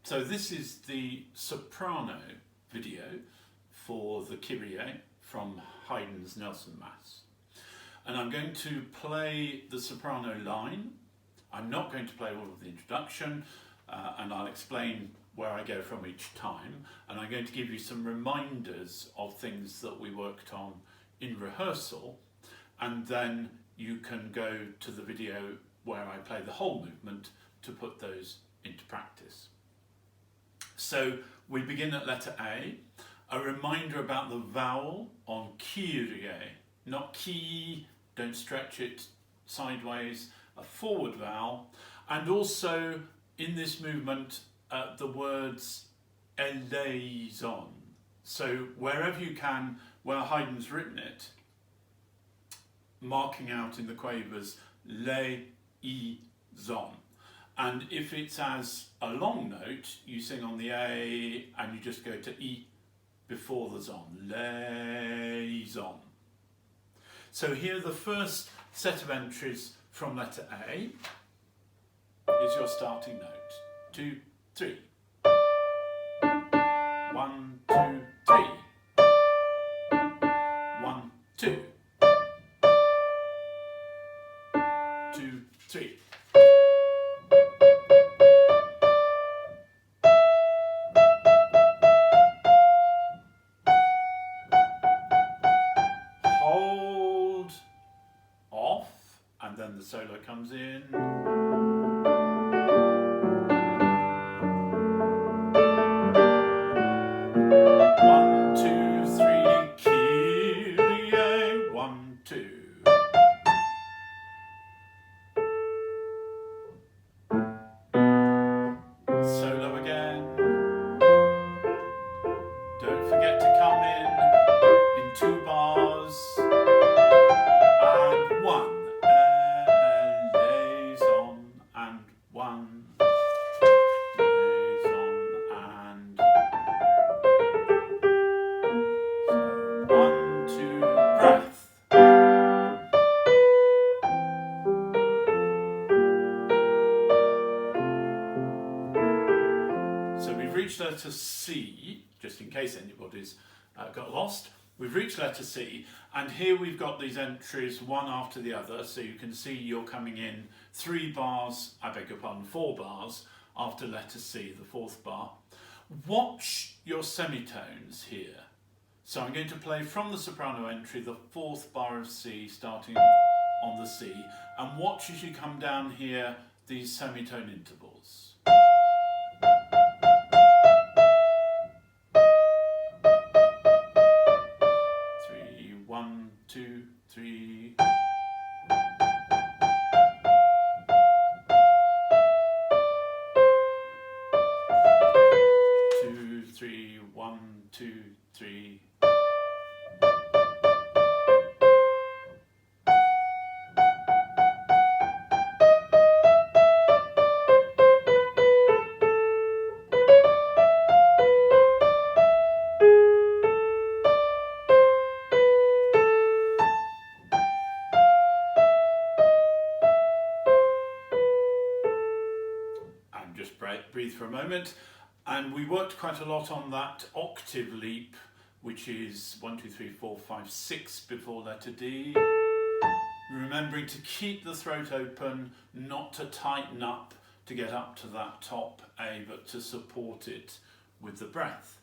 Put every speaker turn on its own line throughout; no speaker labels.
So this is the soprano video for the Kyrie from Haydn's Nelson Mass. And I'm going to play the soprano line. I'm not going to play all of the introduction, and I'll explain where I go from each time. And I'm going to give you some reminders of things that we worked on in rehearsal, and then you can go to the video where I play the whole movement to put those into practice. So we begin at letter A. A reminder about the vowel on Kyrie, not ki, don't stretch it sideways, a forward vowel. And also in this movement, the words eleison. So wherever you can, where Haydn's written it, marking out in the quavers leison. And if it's as a long note, you sing on the A and you just go to E before the zon, leison. So here the first set of entries from letter A is your starting note. 2, 3. 1, 2, 3. 1, 2. 2, 3. Hold off, and then the solo comes in. 1, 2, 3, Kyrie, 1, 2. Solo again. Don't forget to come in 2 bars. And 1. Liaison and 1. Liaison and. So 1, 2, breath. So we've reached letter C, just in case anybody's got lost. We've reached letter C, and here we've got these entries one after the other, so you can see you're coming in 3 bars, I beg your pardon, 4 bars after letter C, the 4th bar. Watch your semitones here. So I'm going to play from the soprano entry the 4th bar of C, starting on the C, and watch as you come down here these semitone intervals. 1, 2, 3. 2, 3, 1, 2, 3. Breathe for a moment, and we worked quite a lot on that octave leap, which is 1, 2, 3, 4, 5, 6 before letter D. Remembering to keep the throat open, not to tighten up to get up to that top A, but to support it with the breath.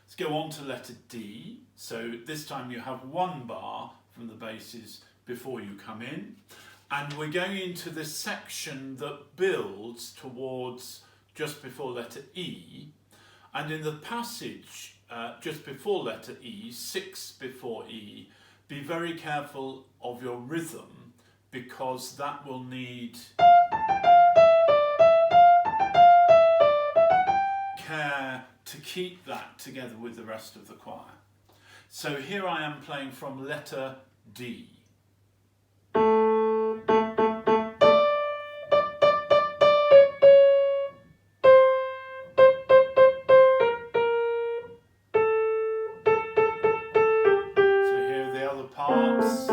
Let's go on to letter D. So this time you have 1 bar from the basses before you come in. And we're going into this section that builds towards just before letter E. And in the passage just before letter E, 6 before E, be very careful of your rhythm, because that will need care to keep that together with the rest of the choir. So here I am playing from letter D. Parts.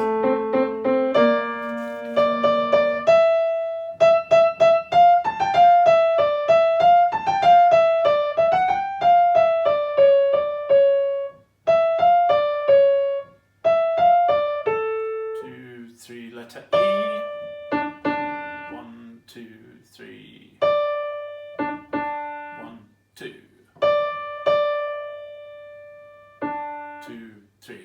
3.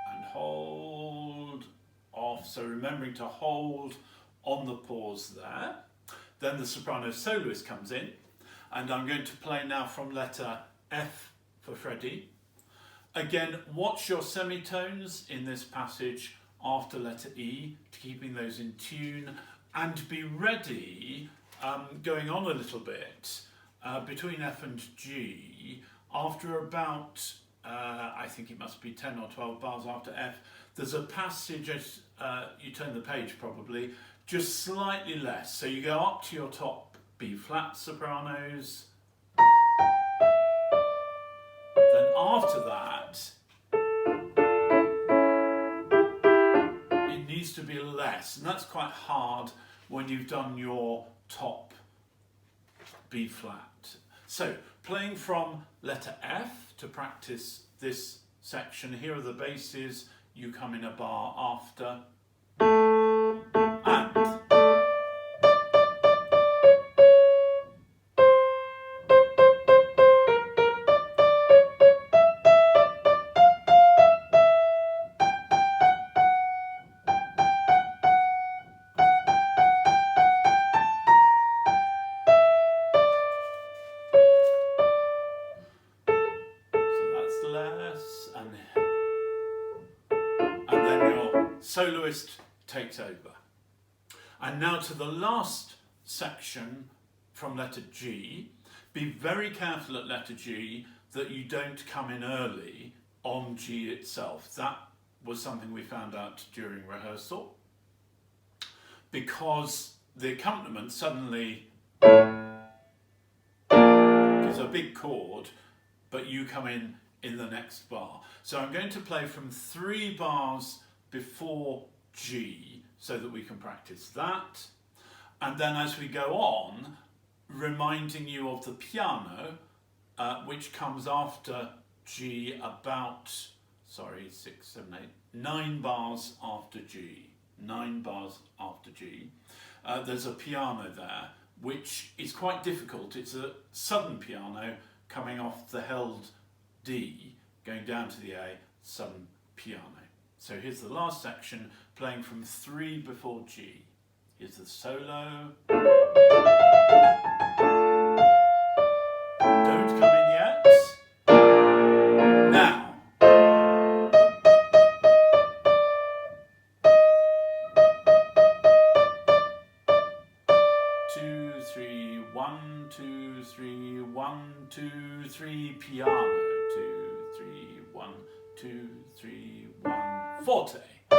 And hold off, so remembering to hold on the pause there. Then the soprano soloist comes in, and I'm going to play now from letter F for Freddie. Again, watch your semitones in this passage after letter E, keeping those in tune, and be ready, going on a little bit, between F and G, after about, I think it must be 10 or 12 bars after F, there's a passage, as you turn the page probably, just slightly less. So you go up to your top B flat sopranos, then after that, it needs to be less, and that's quite hard when you've done your top B flat. So, playing from letter F to practice this section, here are the basses, you come in a bar after, and. Less, and then your soloist takes over. And now to the last section from letter G. Be very careful at letter G that you don't come in early on G itself. That was something we found out during rehearsal, because the accompaniment suddenly is a big chord, but you come in the next bar. So I'm going to play from 3 bars before G so that we can practice that. And then as we go on, reminding you of the piano, which comes after G about, 9 bars after G. 9 bars after G. There's a piano there, which is quite difficult. It's a sudden piano coming off the held D, going down to the A, sudden piano. So here's the last section, playing from 3 before G. Here's the solo. Don't come in yet. Now. 2, 3, 1, 2, 3, 1, 2, 3, piano. 2, 3, 1, 2, 3, 1, forte. 2,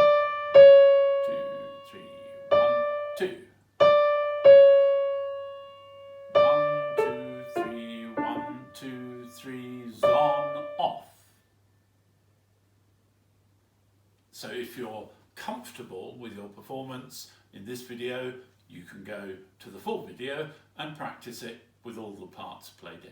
3, 1, 2. 1, 2, 3, 1, 2, 3, on, off. So if you're comfortable with your performance in this video, you can go to the full video and practice it with all the parts played in.